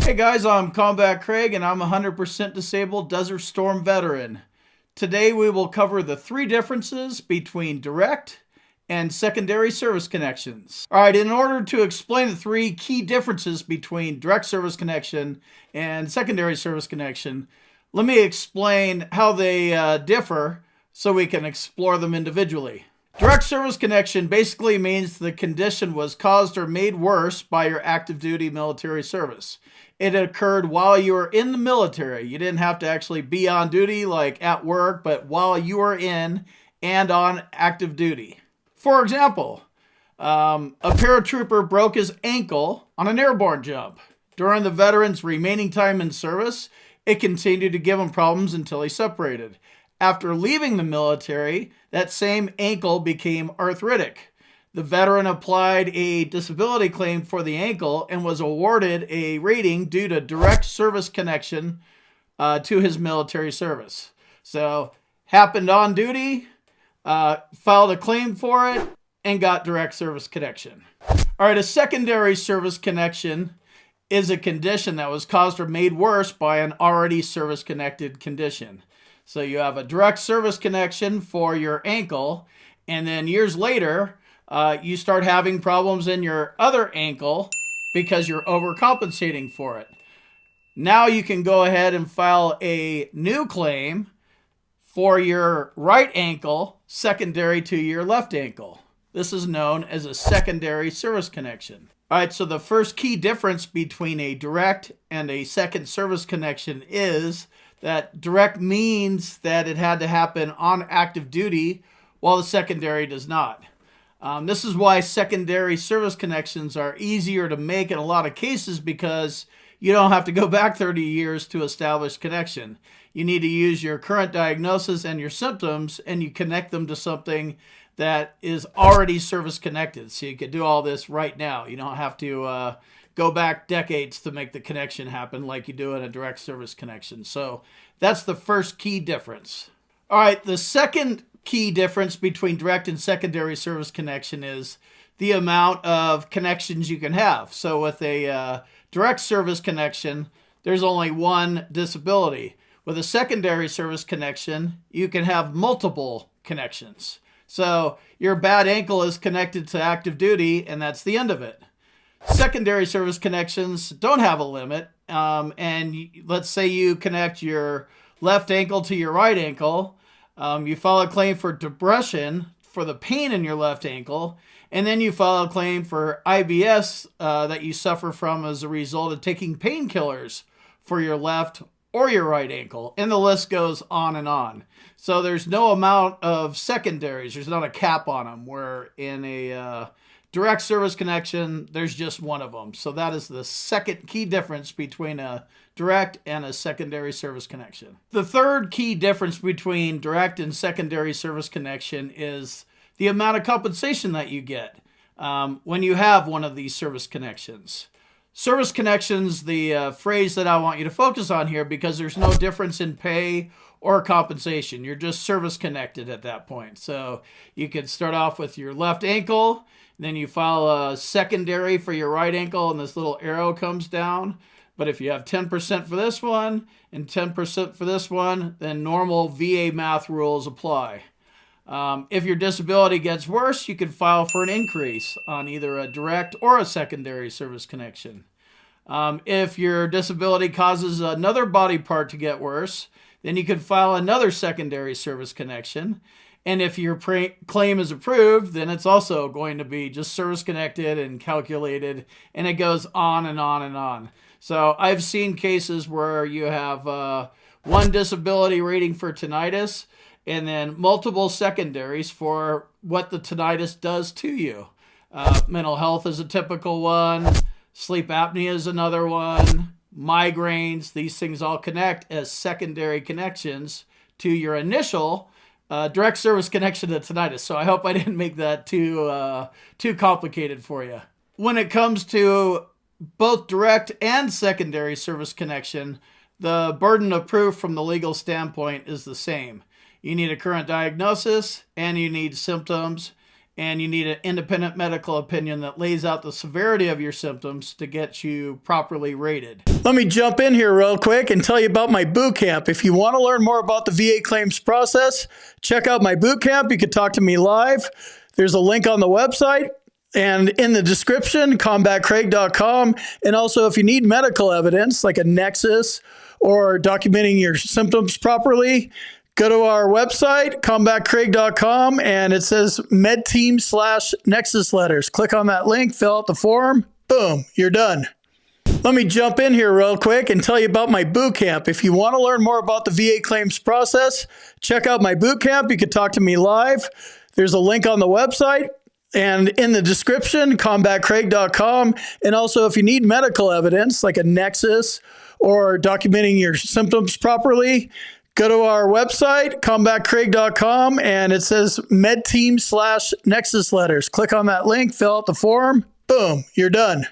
Hey guys, I'm Combat Craig and I'm a 100% disabled Desert Storm veteran. Today we will cover the 3 differences between direct and secondary service connections. Alright, in order to explain the 3 key differences between direct service connection and secondary service connection, let me explain how they differ so we can explore them individually. Direct service connection basically means the condition was caused or made worse by your active duty military service. It occurred while you were in the military. You didn't have to actually be on duty like at work, but while you were in and on active duty. For example, a paratrooper broke his ankle on an airborne jump. During the veteran's remaining time in service, it continued to give him problems until he separated. After leaving the military, that same ankle became arthritic. The veteran applied a disability claim for the ankle and was awarded a rating due to direct service connection to his military service. So, happened on duty, filed a claim for it, and got direct service connection. All right, a secondary service connection is a condition that was caused or made worse by an already service-connected condition. So you have a direct service connection for your ankle, and then years later, you start having problems in your other ankle because you're overcompensating for it. Now you can go ahead and file a new claim for your right ankle secondary to your left ankle. This is known as a secondary service connection. All right, so the first key difference between a direct and a second service connection is that direct means that it had to happen on active duty while the secondary does not. This is why secondary service connections are easier to make in a lot of cases, because you don't have to go back 30 years to establish connection. You need to use your current diagnosis and your symptoms, and you connect them to something that is already service connected. So you could do all this right now. You don't have to go back decades to make the connection happen like you do in a direct service connection. So that's the first key difference. All right, the second key difference between direct and secondary service connection is the amount of connections you can have. So with a direct service connection, there's only one disability. With a secondary service connection, you can have multiple connections. So your bad ankle is connected to active duty, and that's the end of it. Secondary service connections don't have a limit, and let's say you connect your left ankle to your right ankle. You file a claim for depression for the pain in your left ankle, and then you file a claim for IBS that you suffer from as a result of taking painkillers for your left or your right ankle, and the list goes on and on. So there's no amount of secondaries. There's not a cap on them, where in a direct service connection, there's just one of them. So that is the second key difference between a direct and a secondary service connection. The third key difference between direct and secondary service connection is the amount of compensation that you get when you have one of these service connections. Service connections, the phrase that I want you to focus on here, because there's no difference in pay or compensation. You're just service connected at that point. So you could start off with your left ankle, then you file a secondary for your right ankle, and this little arrow comes down. But if you have 10% for this one and 10% for this one, then normal VA math rules apply. If your disability gets worse, you can file for an increase on either a direct or a secondary service connection. If your disability causes another body part to get worse, then you can file another secondary service connection. And if your claim is approved, then it's also going to be just service connected and calculated, and it goes on and on and on. So I've seen cases where you have one disability rating for tinnitus and then multiple secondaries for what the tinnitus does to you. Mental health is a typical one. Sleep apnea is another one. Migraines, these things all connect as secondary connections to your initial direct service connection to tinnitus. So I hope I didn't make that too complicated for you. When it comes to both direct and secondary service connection, the burden of proof from the legal standpoint is the same. You need a current diagnosis and you need symptoms, and you need an independent medical opinion that lays out the severity of your symptoms to get you properly rated. Let me jump in here real quick and tell you about my boot camp. If you want to learn more about the VA claims process, check out my boot camp. You can talk to me live. There's a link on the website and in the description, combatcraig.com. And also, if you need medical evidence like a nexus or documenting your symptoms properly, go to our website, combatcraig.com, and it says medteam/nexus letters. Click on that link, fill out the form, boom, you're done. Let me jump in here real quick and tell you about my boot camp. If you want to learn more about the VA claims process, check out my boot camp. You can talk to me live. There's a link on the website and in the description, combatcraig.com. And also, if you need medical evidence like a nexus or documenting your symptoms properly, go to our website, combatcraig.com, and it says medteam/nexus letters. Click on that link, fill out the form, boom, you're done.